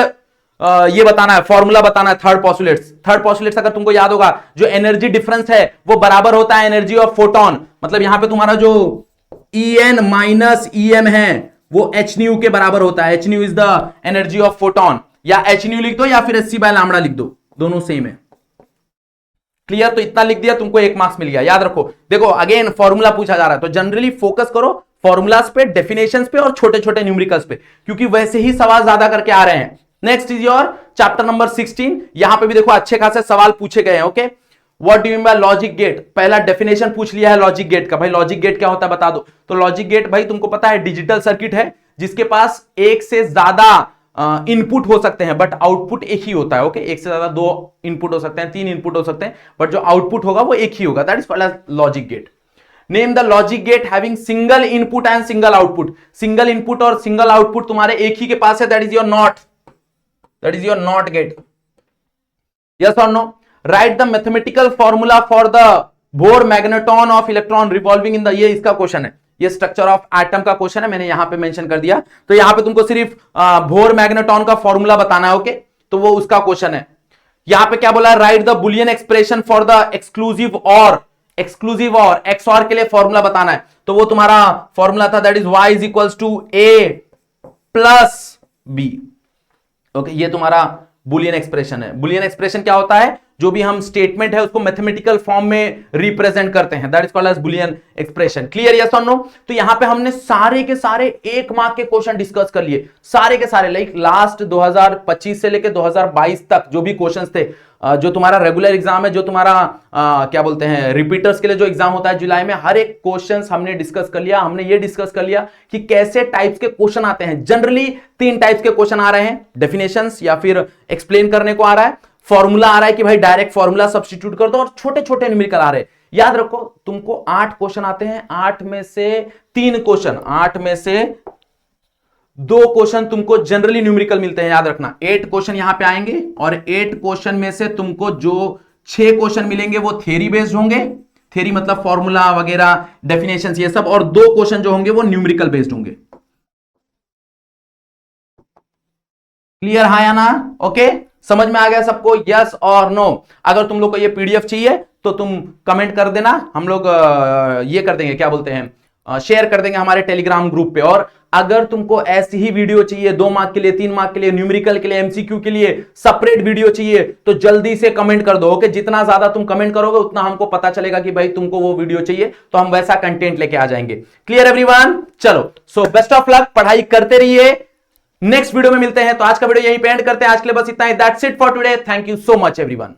ये बताना है, फॉर्मूला बताना है थर्ड पोस्टुलेट्स। थर्ड पोस्टुलेट्स अगर तुमको याद होगा, जो एनर्जी डिफरेंस है वो बराबर होता है एनर्जी ऑफ फोटोन। मतलब यहां पे तुम्हारा जो En माइनस em है वो h न्यू के बराबर होता है। h new is the energy of photon, या h न्यू लिख दो या फिर hc बाय लैम्बडा लिख दो, दोनों सेम है। क्लियर? तो इतना लिख दिया, तुमको 1 मार्क्स मिल गया। याद रखो, देखो अगेन फॉर्मूला पूछा जा रहा है तो जनरली फोकस करो फॉर्मूलाज पे, डेफिनेशंस पे और छोटे छोटे न्यूमेरिकल्स पे, क्योंकि वैसे ही सवाल ज्यादा करके आ रहे हैं। Next is your chapter number 16। यहां पे भी देखो अच्छे खासे सवाल पूछे गए हैं। Okay, what do you mean by logic gate? पहला डेफिनेशन पूछ लिया है लॉजिक गेट का। भाई लॉजिक गेट क्या होता है बता दो। तो लॉजिक गेट भाई तुमको पता है डिजिटल सर्किट है जिसके पास एक से ज्यादा इनपुट हो सकते हैं बट आउटपुट एक ही होता है। ओके, एक से ज्यादा 2 इनपुट हो सकते हैं, 3 इनपुट हो सकते हैं, बट जो आउटपुट होगा वो एक ही होगा। That is called as logic gate. Name the logic gate having single input and single output. Single input और सिंगल आउटपुट तुम्हारे एक ही के पास है, that is your not, that is your not gate. Yes और no? Write the mathematical formula for the Bohr magneton of electron revolving in the, ये इसका क्वेश्चन है, ये स्ट्रक्चर ऑफ एटम का क्वेश्चन है, मैंने यहां पे मेंशन कर दिया। तो यहां पे तुमको सिर्फ बोर मैग्नेटॉन का फॉर्मूला बताना है। ओके, तो वो उसका क्वेश्चन है। यहां पे क्या बोला? Right the Boolean expression for the exclusive और, एक्सक्लूसिव और XOR के लिए फॉर्मूला बताना है। तो वो तुम्हारा फॉर्मूला था that is y is equals to a plus b। Okay, ये तुम्हारा बुलियन एक्सप्रेशन है। बुलियन एक्सप्रेशन क्या होता है? जो भी हम स्टेटमेंट है उसको मैथमेटिकल फॉर्म में रिप्रेजेंट करते हैं, that is called as Boolean expression. Clear? Yes और नो? तो यहां पे हमने सारे के सारे 1 मार्क के क्वेश्चन डिस्कस कर लिए, सारे के सारे, लाइक लास्ट 2025 से लेकर 2022 तक जो भी क्वेश्चंस थे, जो तुम्हारा रेगुलर एग्जाम है, जो तुम्हारा क्या बोलते हैं रिपीटर्स के लिए जो एग्जाम होता है जुलाई में, हर एक क्वेश्चन हमने डिस्कस कर लिया। हमने ये डिस्कस कर लिया कि कैसे टाइप्स के क्वेश्चन आते हैं। जनरली 3 टाइप्स के क्वेश्चन आ रहे हैं, डेफिनेशंस या फिर एक्सप्लेन करने को आ रहा है, फॉर्मूला आ रहा है कि भाई डायरेक्ट फॉर्मूला सब्स्टिट्यूट कर दो, और छोटे छोटे न्यूमेरिकल आ रहे हैं। याद रखो तुमको 8 क्वेश्चन आते हैं, 8 में से 3 क्वेश्चन, 8 में से 2 क्वेश्चन तुमको जनरली न्यूमेरिकल मिलते हैं। याद रखना 8 क्वेश्चन यहां पे आएंगे और 8 क्वेश्चन में से तुमको जो 6 क्वेश्चन मिलेंगे वो थ्योरी बेस्ड होंगे, थ्योरी मतलब फॉर्मूला वगैरह, डेफिनेशंस ये सब, और 2 क्वेश्चन जो होंगे वो न्यूमेरिकल बेस्ड होंगे। क्लियर है या ना? ओके, समझ में आ गया सबको? यस और नो? अगर तुम लोग को ये पीडीएफ चाहिए तो तुम कमेंट कर देना, हम लोग ये कर देंगे, क्या बोलते हैं, शेयर कर देंगे हमारे टेलीग्राम ग्रुप पे। और अगर तुमको ऐसी ही वीडियो चाहिए 2 मार्क के लिए, 3 मार्क के लिए, न्यूमेरिकल के लिए, एमसीक्यू के लिए सेपरेट वीडियो चाहिए तो जल्दी से कमेंट कर दो। ओके, जितना ज्यादा तुम कमेंट करोगे उतना हमको पता चलेगा कि भाई तुमको वो वीडियो चाहिए, तो हम वैसा कंटेंट लेके आ जाएंगे। Clear everyone? चलो, सो बेस्ट ऑफ लक, पढ़ाई करते रहिए। नेक्स्ट वीडियो में मिलते हैं। तो आज का वीडियो यहीं पे एंड करते हैं। आज के लिए बस इतना ही। That's it for today. Thank you so much everyone.